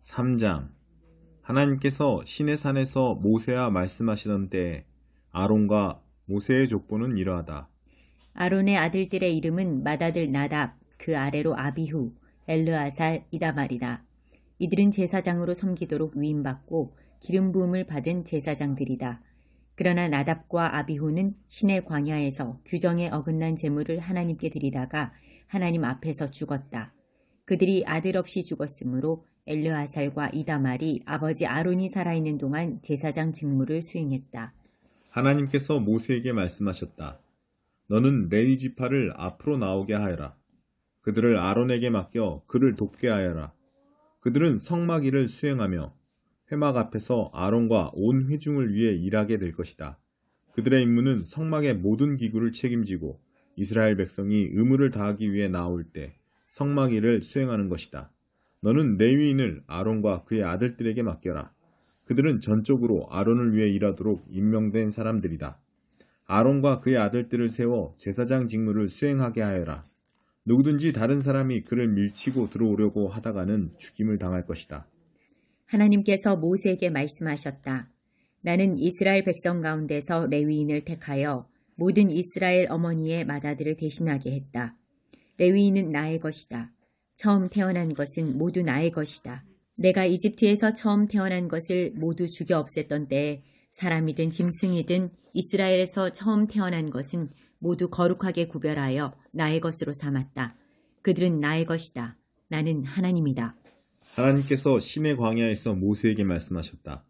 3장. 하나님께서 시내산에서 모세와 말씀하시던 때에 아론과 모세의 족보는 이러하다. 아론의 아들들의 이름은 맏아들 나답, 그 아래로 아비후, 엘르아살, 이다말이다. 이들은 제사장으로 섬기도록 위임받고 기름 부음을 받은 제사장들이다. 그러나 나답과 아비후는 신의 광야에서 규정에 어긋난 제물을 하나님께 드리다가 하나님 앞에서 죽었다. 그들이 아들 없이 죽었으므로 엘르아살과 이다말이 아버지 아론이 살아있는 동안 제사장 직무를 수행했다. 하나님께서 모세에게 말씀하셨다. 너는 레위 지파를 앞으로 나오게 하여라. 그들을 아론에게 맡겨 그를 돕게 하여라. 그들은 성막 일을 수행하며 회막 앞에서 아론과 온 회중을 위해 일하게 될 것이다. 그들의 임무는 성막의 모든 기구를 책임지고 이스라엘 백성이 의무를 다하기 위해 나올 때 성막 일을 수행하는 것이다. 너는 레위인을 아론과 그의 아들들에게 맡겨라. 그들은 전적으로 아론을 위해 일하도록 임명된 사람들이다. 아론과 그의 아들들을 세워 제사장 직무를 수행하게 하여라. 누구든지 다른 사람이 그를 밀치고 들어오려고 하다가는 죽임을 당할 것이다. 하나님께서 모세에게 말씀하셨다. 나는 이스라엘 백성 가운데서 레위인을 택하여 모든 이스라엘 어머니의 맏아들을 대신하게 했다. 레위인은 나의 것이다. 처음 태어난 것은 모두 나의 것이다. 내가 이집트에서 처음 태어난 것을 모두 죽여 없앴던 때에 사람이든 짐승이든 이스라엘에서 처음 태어난 것은 모두 거룩하게 구별하여 나의 것으로 삼았다. 그들은 나의 것이다. 나는 하나님이다. 하나님께서 신의 광야에서 모세에게 말씀하셨다.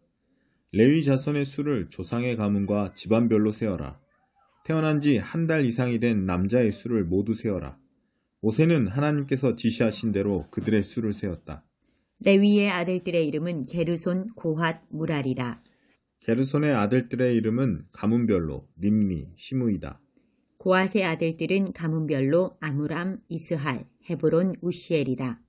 레위 자손의 수를 조상의 가문과 집안별로 세어라. 태어난 지 한 달 이상이 된 남자의 수를 모두 세어라. 모세는 하나님께서 지시하신 대로 그들의 수를 세었다. 레위의 아들들의 이름은 게르손, 고핫, 무랄이다. 게르손의 아들들의 이름은 가문별로 림니, 시므이다. 고핫의 아들들은 가문별로 아므람, 이스할, 헤브론, 우시엘이다.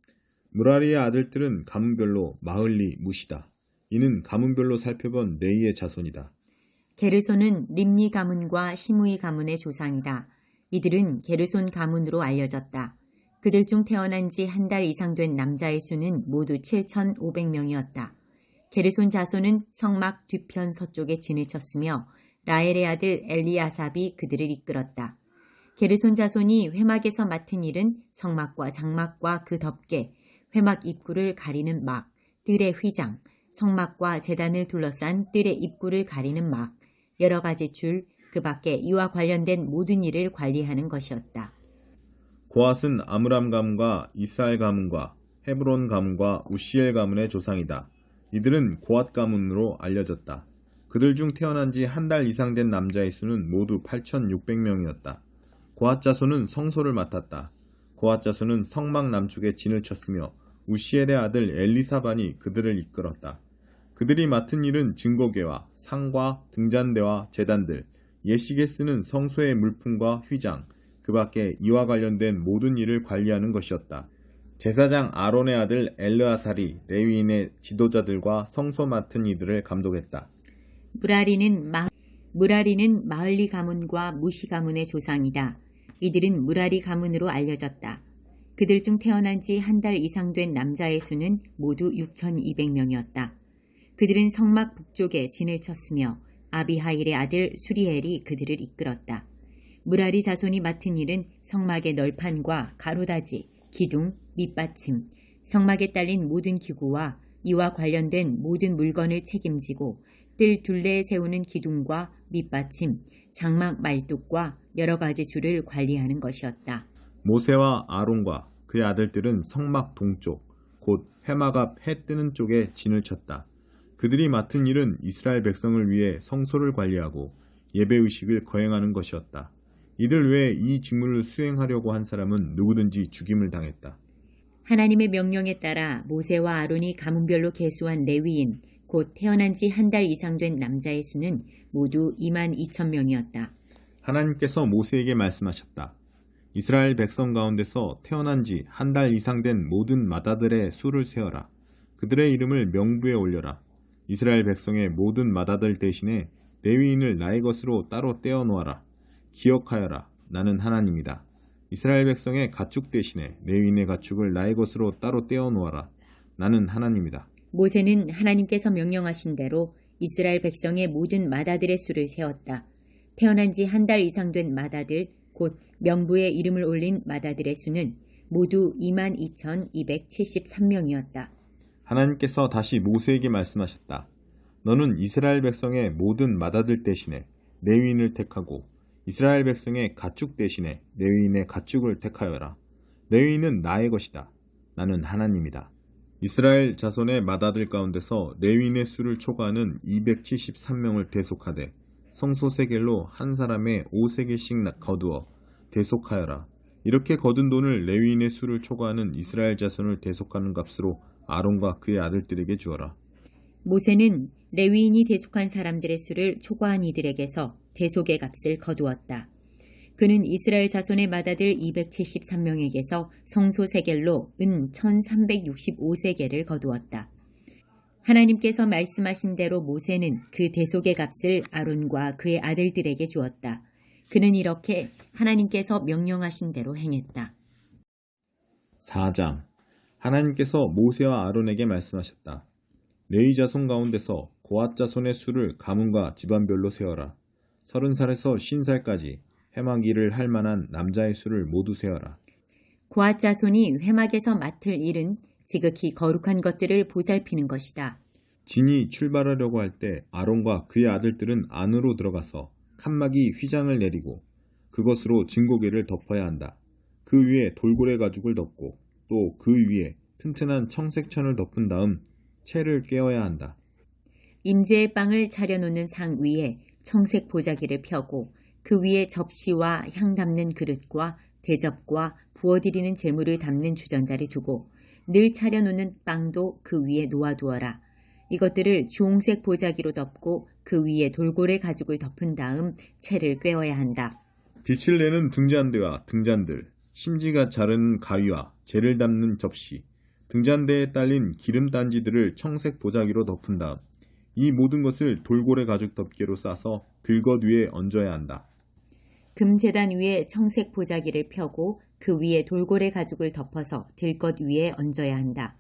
무라리의 아들들은 가문별로 마흘리, 무시다. 이는 가문별로 살펴본 네이의 자손이다. 게르손은 림니 가문과 시므이 가문의 조상이다. 이들은 게르손 가문으로 알려졌다. 그들 중 태어난 지 한 달 이상 된 남자의 수는 모두 7,500명이었다. 게르손 자손은 성막 뒤편 서쪽에 진을 쳤으며 라헬의 아들 엘리아삽이 그들을 이끌었다. 게르손 자손이 회막에서 맡은 일은 성막과 장막과 그 덮개, 회막 입구를 가리는 막, 뜰의 휘장, 성막과 제단을 둘러싼 뜰의 입구를 가리는 막, 여러 가지 줄, 그 밖에 이와 관련된 모든 일을 관리하는 것이었다. 고핫은 아므람 가문과 이스할 가문과 헤브론 가문과 우시엘 가문의 조상이다. 이들은 고핫 가문으로 알려졌다. 그들 중 태어난 지 한 달 이상 된 남자의 수는 모두 8,600명이었다. 고핫 자손은 성소를 맡았다. 고핫 자손은 성막 남쪽에 진을 쳤으며 우시엘의 아들 엘리사반이 그들을 이끌었다. 그들이 맡은 일은 증거궤와 상과 등잔대와 제단들, 예식에 쓰는 성소의 물품과 휘장, 그 밖에 이와 관련된 모든 일을 관리하는 것이었다. 제사장 아론의 아들 엘르아살이 레위인의 지도자들과 성소 맡은 이들을 감독했다. 무라리는 마흘리 가문과 무시 가문의 조상이다. 이들은 무라리 가문으로 알려졌다. 그들 중 태어난 지 한 달 이상 된 남자의 수는 모두 6,200명이었다. 그들은 성막 북쪽에 진을 쳤으며 아비하일의 아들 수리엘이 그들을 이끌었다. 무라리 자손이 맡은 일은 성막의 널판과 가로다지, 기둥, 밑받침, 성막에 딸린 모든 기구와 이와 관련된 모든 물건을 책임지고 뜰 둘레에 세우는 기둥과 밑받침, 장막 말뚝과 여러 가지 줄을 관리하는 것이었다. 모세와 아론과 그의 아들들은 성막 동쪽, 곧 회막 앞 해 뜨는 쪽에 진을 쳤다. 그들이 맡은 일은 이스라엘 백성을 위해 성소를 관리하고 예배의식을 거행하는 것이었다. 이들 외에 이 직무를 수행하려고 한 사람은 누구든지 죽임을 당했다. 하나님의 명령에 따라 모세와 아론이 가문별로 계수한 레위인, 곧 태어난 지 한 달 이상 된 남자의 수는 모두 22,000명이었다. 하나님께서 모세에게 말씀하셨다. 이스라엘 백성 가운데서 태어난 지 한 달 이상 된 모든 맏아들의 수를 세어라. 그들의 이름을 명부에 올려라. 이스라엘 백성의 모든 맏아들 대신에 레위인을 나의 것으로 따로 떼어 놓아라. 기억하여라. 나는 하나님이다. 이스라엘 백성의 가축 대신에 레위인의 가축을 나의 것으로 따로 떼어 놓아라. 나는 하나님이다. 모세는 하나님께서 명령하신 대로 이스라엘 백성의 모든 마다들의 수를 세었다. 태어난 지 한 달 이상 된 마다들, 곧 명부에 이름을 올린 마다들의 수는 모두 22,273명이었다. 하나님께서 다시 모세에게 말씀하셨다. 너는 이스라엘 백성의 모든 마다들 대신에 레위인을 택하고 이스라엘 백성의 가축 대신에 레위인의 가축을 택하여라. 레위인은 나의 것이다. 나는 하나님이다. 이스라엘 자손의 마다들 가운데서 레위인의 수를 초과하는 273명을 대속하되 성소세겔로 한 사람의 5세겔씩 거두어 대속하여라. 이렇게 거둔 돈을 레위인의 수를 초과하는 이스라엘 자손을 대속하는 값으로 아론과 그의 아들들에게 주어라. 모세는 레위인이 대속한 사람들의 수를 초과한 이들에게서 대속의 값을 거두었다. 그는 이스라엘 자손의 마다들 273명에게서 성소세겔로 은 1365세겔을 거두었다. 하나님께서 말씀하신 대로 모세는 그 대속의 값을 아론과 그의 아들들에게 주었다. 그는 이렇게 하나님께서 명령하신 대로 행했다. 4장. 하나님께서 모세와 아론에게 말씀하셨다. 레위 자손 가운데서 고앗 자손의 수를 가문과 집안별로 세어라. 30살에서 50살까지 회막 일을 할 만한 남자의 수를 모두 세어라. 고앗 자손이 회막에서 맡을 일은 지극히 거룩한 것들을 보살피는 것이다. 진이 출발하려고 할 때 아론과 그의 아들들은 안으로 들어가서 칸막이 휘장을 내리고 그것으로 증거궤를 덮어야 한다. 그 위에 돌고래 가죽을 덮고 또 그 위에 튼튼한 청색천을 덮은 다음 채를 꿰어야 한다. 임재의 빵을 차려놓는 상 위에 청색 보자기를 펴고 그 위에 접시와 향 담는 그릇과 대접과 부어드리는 제물을 담는 주전자를 두고 늘 차려놓는 빵도 그 위에 놓아두어라. 이것들을 주홍색 보자기로 덮고 그 위에 돌고래 가죽을 덮은 다음 채를 꿰어야 한다. 빛을 내는 등잔대와 등잔들, 심지가 자른 가위와 재를 담는 접시, 등잔대에 딸린 기름 단지들을 청색 보자기로 덮은 다음 이 모든 것을 돌고래 가죽 덮개로 싸서 들것 위에 얹어야 한다. 금제단 위에 청색 보자기를 펴고 그 위에 돌고래 가죽을 덮어서 들것 위에 얹어야 한다.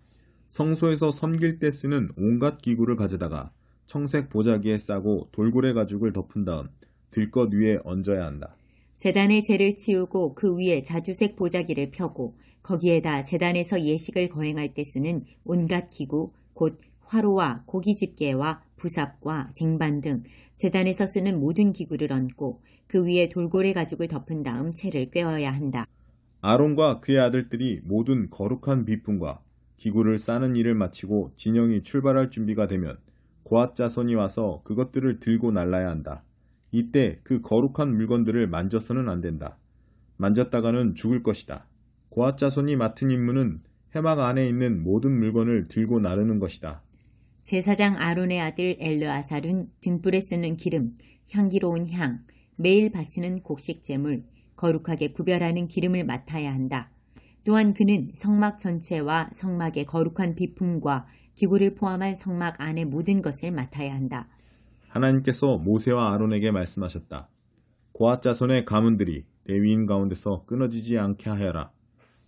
성소에서 섬길 때 쓰는 온갖 기구를 가져다가 청색 보자기에 싸고 돌고래 가죽을 덮은 다음 들것 위에 얹어야 한다. 제단의 재를 치우고 그 위에 자주색 보자기를 펴고 거기에다 제단에서 예식을 거행할 때 쓰는 온갖 기구 곧 화로와 고기 집게와 부삽과 쟁반 등 제단에서 쓰는 모든 기구를 얹고 그 위에 돌고래 가죽을 덮은 다음 채를 꿰어야 한다. 아론과 그의 아들들이 모든 거룩한 비품과 기구를 싸는 일을 마치고 진영이 출발할 준비가 되면 고앗 자손이 와서 그것들을 들고 날라야 한다. 이때 그 거룩한 물건들을 만져서는 안 된다. 만졌다가는 죽을 것이다. 고앗 자손이 맡은 임무는 회막 안에 있는 모든 물건을 들고 나르는 것이다. 제사장 아론의 아들 엘르아살은 등불에 쓰는 기름, 향기로운 향, 매일 바치는 곡식 제물, 거룩하게 구별하는 기름을 맡아야 한다. 또한 그는 성막 전체와 성막의 거룩한 비품과 기구를 포함한 성막 안의 모든 것을 맡아야 한다. 하나님께서 모세와 아론에게 말씀하셨다. 고앗 자손의 가문들이 레위인 가운데서 끊어지지 않게 하여라.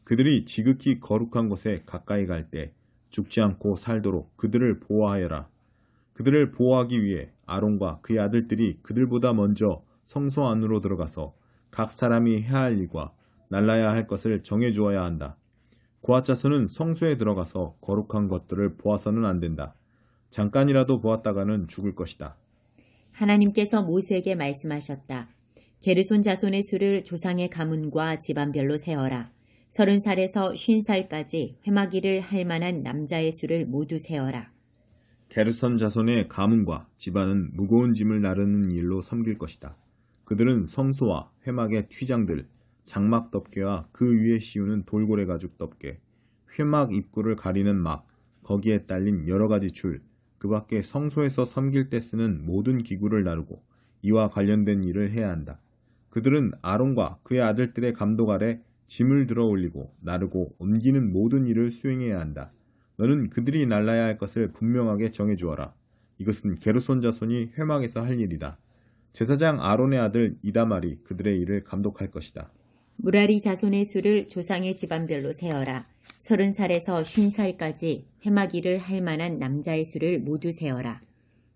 그들이 지극히 거룩한 곳에 가까이 갈 때 죽지 않고 살도록 그들을 보호하여라. 그들을 보호하기 위해 아론과 그의 아들들이 그들보다 먼저 성소 안으로 들어가서 각 사람이 해야 할 일과 날라야 할 것을 정해주어야 한다. 고앗 자손은 성소에 들어가서 거룩한 것들을 보아서는 안 된다. 잠깐이라도 보았다가는 죽을 것이다. 하나님께서 모세에게 말씀하셨다. 게르손 자손의 수를 조상의 가문과 집안별로 세어라. 30살에서 50살까지 회막 일을 할 만한 남자의 수를 모두 세어라. 게르손 자손의 가문과 집안은 무거운 짐을 나르는 일로 섬길 것이다. 그들은 성소와 회막의 휘장들, 장막 덮개와 그 위에 씌우는 돌고래 가죽 덮개, 회막 입구를 가리는 막, 거기에 딸린 여러 가지 줄, 그 밖에 성소에서 섬길 때 쓰는 모든 기구를 나르고 이와 관련된 일을 해야 한다. 그들은 아론과 그의 아들들의 감독 아래 짐을 들어 올리고 나르고 옮기는 모든 일을 수행해야 한다. 너는 그들이 날라야 할 것을 분명하게 정해주어라. 이것은 게르손 자손이 회막에서 할 일이다. 제사장 아론의 아들 이다말이 그들의 일을 감독할 것이다. 무라리 자손의 수를 조상의 집안별로 세어라. 30살에서 50살까지 회막일을 할 만한 남자의 수를 모두 세어라.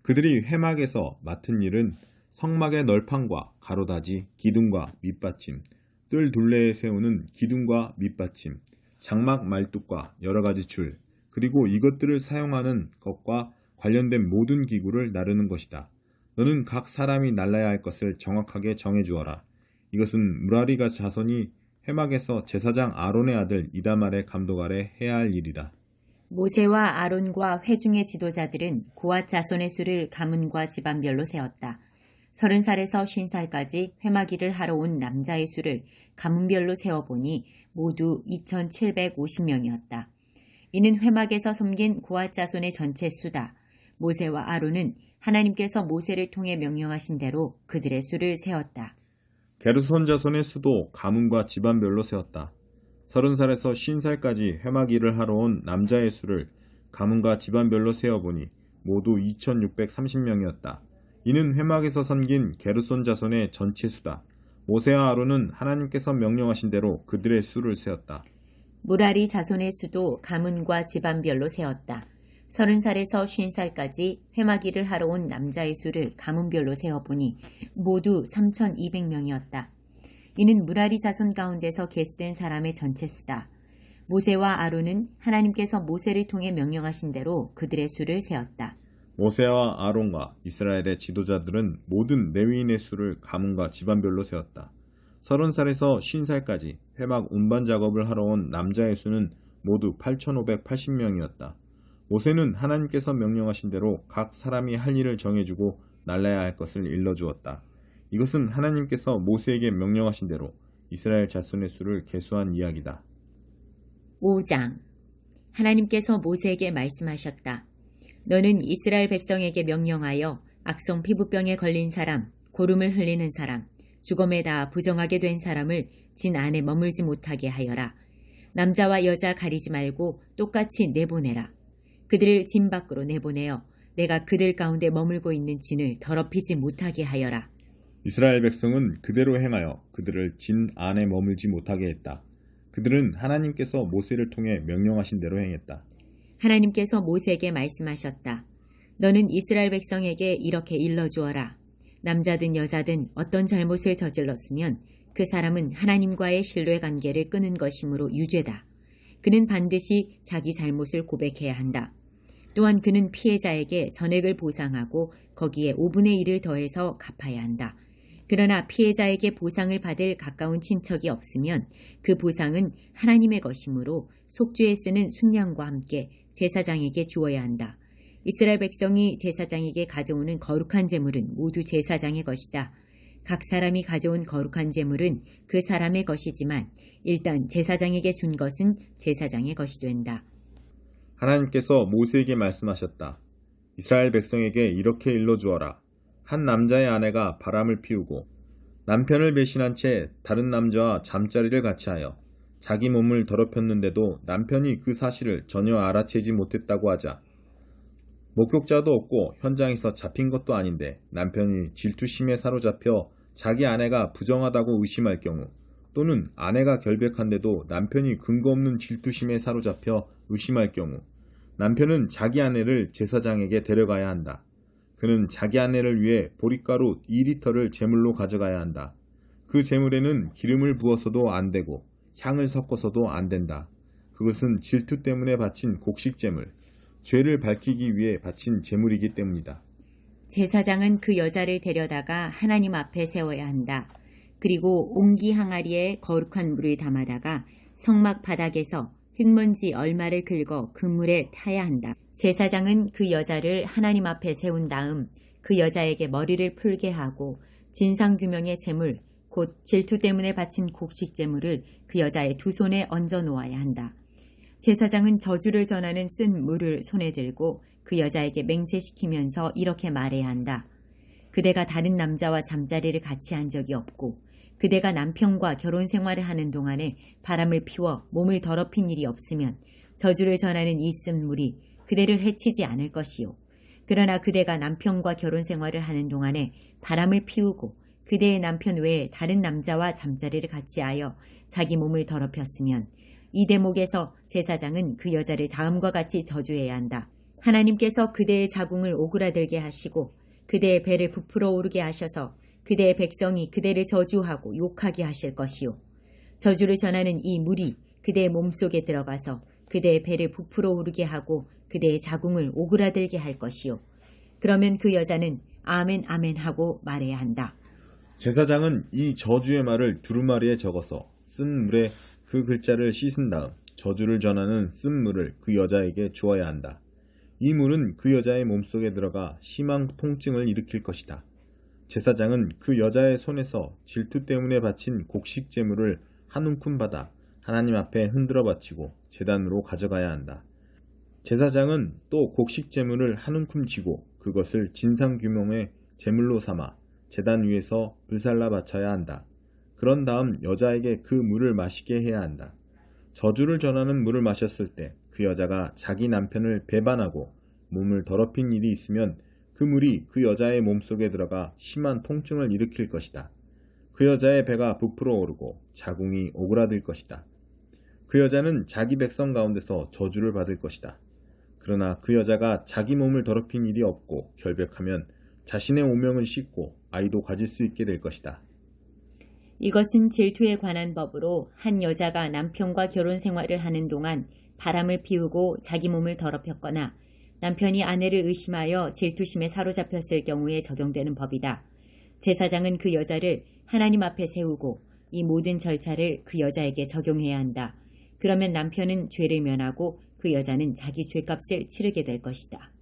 그들이 회막에서 맡은 일은 성막의 널판과 가로다지, 기둥과 밑받침, 뜰 둘레에 세우는 기둥과 밑받침, 장막 말뚝과 여러 가지 줄, 그리고 이것들을 사용하는 것과 관련된 모든 기구를 나르는 것이다. 너는 각 사람이 날라야 할 것을 정확하게 정해주어라. 이것은 무라리가 자손이 회막에서 제사장 아론의 아들 이다말의 감독 아래 해야 할 일이다. 모세와 아론과 회중의 지도자들은 고앗 자손의 수를 가문과 집안별로 세었다. 30살에서 50살까지 회막일을 하러 온 남자의 수를 가문별로 세어보니 모두 2,750명이었다. 이는 회막에서 섬긴 고앗 자손의 전체 수다. 모세와 아론은 하나님께서 모세를 통해 명령하신 대로 그들의 수를 세었다. 게르손 자손의 수도 가문과 집안별로 세었다. 30살에서 50살까지 회막 일을 하러 온 남자의 수를 가문과 집안별로 세어보니 모두 2,630명이었다. 이는 회막에서 섬긴 게르손 자손의 전체 수다. 모세와 아론은 하나님께서 명령하신 대로 그들의 수를 세었다. 무라리 자손의 수도 가문과 집안별로 세었다. 30살에서 50살까지 회막일을 하러 온 남자의 수를 가문별로 세어보니 모두 3,200명이었다. 이는 무라리 자손 가운데서 계수된 사람의 전체 수다. 모세와 아론은 하나님께서 모세를 통해 명령하신 대로 그들의 수를 세었다. 모세와 아론과 이스라엘의 지도자들은 모든 레위인의 수를 가문과 집안별로 세웠다. 30살에서 50살까지 회막 운반 작업을 하러 온 남자의 수는 모두 8,580명이었다. 모세는 하나님께서 명령하신 대로 각 사람이 할 일을 정해주고 날라야 할 것을 일러주었다. 이것은 하나님께서 모세에게 명령하신 대로 이스라엘 자손의 수를 계수한 이야기다. 5장. 하나님께서 모세에게 말씀하셨다. 너는 이스라엘 백성에게 명령하여 악성 피부병에 걸린 사람, 고름을 흘리는 사람, 죽음에 다 부정하게 된 사람을 진 안에 머물지 못하게 하여라. 남자와 여자 가리지 말고 똑같이 내보내라. 그들을 진 밖으로 내보내어 내가 그들 가운데 머물고 있는 진을 더럽히지 못하게 하여라. 이스라엘 백성은 그대로 행하여 그들을 진 안에 머물지 못하게 했다. 그들은 하나님께서 모세를 통해 명령하신 대로 행했다. 하나님께서 모세에게 말씀하셨다. 너는 이스라엘 백성에게 이렇게 일러주어라. 남자든 여자든 어떤 잘못을 저질렀으면 그 사람은 하나님과의 신뢰 관계를 끊은 것이므로 유죄다. 그는 반드시 자기 잘못을 고백해야 한다. 또한 그는 피해자에게 전액을 보상하고 거기에 5분의 1을 더해서 갚아야 한다. 그러나 피해자에게 보상을 받을 가까운 친척이 없으면 그 보상은 하나님의 것이므로 속죄에 쓰는 순양과 함께 제사장에게 주어야 한다. 이스라엘 백성이 제사장에게 가져오는 거룩한 제물은 모두 제사장의 것이다. 각 사람이 가져온 거룩한 제물은 그 사람의 것이지만 일단 제사장에게 준 것은 제사장의 것이 된다. 하나님께서 모세에게 말씀하셨다. 이스라엘 백성에게 이렇게 일러주어라. 한 남자의 아내가 바람을 피우고 남편을 배신한 채 다른 남자와 잠자리를 같이 하여 자기 몸을 더럽혔는데도 남편이 그 사실을 전혀 알아채지 못했다고 하자. 목격자도 없고 현장에서 잡힌 것도 아닌데 남편이 질투심에 사로잡혀 자기 아내가 부정하다고 의심할 경우, 또는 아내가 결백한데도 남편이 근거 없는 질투심에 사로잡혀 의심할 경우, 남편은 자기 아내를 제사장에게 데려가야 한다. 그는 자기 아내를 위해 보릿가루 2리터를 제물로 가져가야 한다. 그 제물에는 기름을 부어서도 안 되고 향을 섞어서도 안 된다. 그것은 질투 때문에 바친 곡식 제물, 죄를 밝히기 위해 바친 제물이기 때문이다. 제사장은 그 여자를 데려다가 하나님 앞에 세워야 한다. 그리고 옹기 항아리에 거룩한 물을 담아다가 성막 바닥에서 흙먼지 얼마를 긁어 그 물에 타야 한다. 제사장은 그 여자를 하나님 앞에 세운 다음 그 여자에게 머리를 풀게 하고 진상규명의 제물, 곧 질투 때문에 바친 곡식 제물을 그 여자의 두 손에 얹어 놓아야 한다. 제사장은 저주를 전하는 쓴 물을 손에 들고 그 여자에게 맹세시키면서 이렇게 말해야 한다. 그대가 다른 남자와 잠자리를 같이 한 적이 없고 그대가 남편과 결혼 생활을 하는 동안에 바람을 피워 몸을 더럽힌 일이 없으면 저주를 전하는 이 쓴 물이 그대를 해치지 않을 것이요. 그러나 그대가 남편과 결혼 생활을 하는 동안에 바람을 피우고 그대의 남편 외에 다른 남자와 잠자리를 같이 하여 자기 몸을 더럽혔으면 이 대목에서 제사장은 그 여자를 다음과 같이 저주해야 한다. 하나님께서 그대의 자궁을 오그라들게 하시고 그대의 배를 부풀어 오르게 하셔서 그대의 백성이 그대를 저주하고 욕하게 하실 것이요. 저주를 전하는 이 물이 그대의 몸속에 들어가서 그대의 배를 부풀어 오르게 하고 그대의 자궁을 오그라들게 할 것이요. 그러면 그 여자는 아멘 아멘 하고 말해야 한다. 제사장은 이 저주의 말을 두루마리에 적어서 쓴 물에 그 글자를 씻은 다음 저주를 전하는 쓴 물을 그 여자에게 주어야 한다. 이 물은 그 여자의 몸속에 들어가 심한 통증을 일으킬 것이다. 제사장은 그 여자의 손에서 질투 때문에 바친 곡식 제물을 한 움큼 받아 하나님 앞에 흔들어 바치고 제단으로 가져가야 한다. 제사장은 또 곡식 제물을 한 움큼 쥐고 그것을 진상규명의 제물로 삼아 제단 위에서 불살라 바쳐야 한다. 그런 다음 여자에게 그 물을 마시게 해야 한다. 저주를 전하는 물을 마셨을 때 그 여자가 자기 남편을 배반하고 몸을 더럽힌 일이 있으면 그 물이 그 여자의 몸속에 들어가 심한 통증을 일으킬 것이다. 그 여자의 배가 부풀어 오르고 자궁이 오그라들 것이다. 그 여자는 자기 백성 가운데서 저주를 받을 것이다. 그러나 그 여자가 자기 몸을 더럽힌 일이 없고 결백하면 자신의 오명을 씻고 아이도 가질 수 있게 될 것이다. 이것은 질투에 관한 법으로 한 여자가 남편과 결혼 생활을 하는 동안 바람을 피우고 자기 몸을 더럽혔거나 남편이 아내를 의심하여 질투심에 사로잡혔을 경우에 적용되는 법이다. 제사장은 그 여자를 하나님 앞에 세우고 이 모든 절차를 그 여자에게 적용해야 한다. 그러면 남편은 죄를 면하고 그 여자는 자기 죄값을 치르게 될 것이다.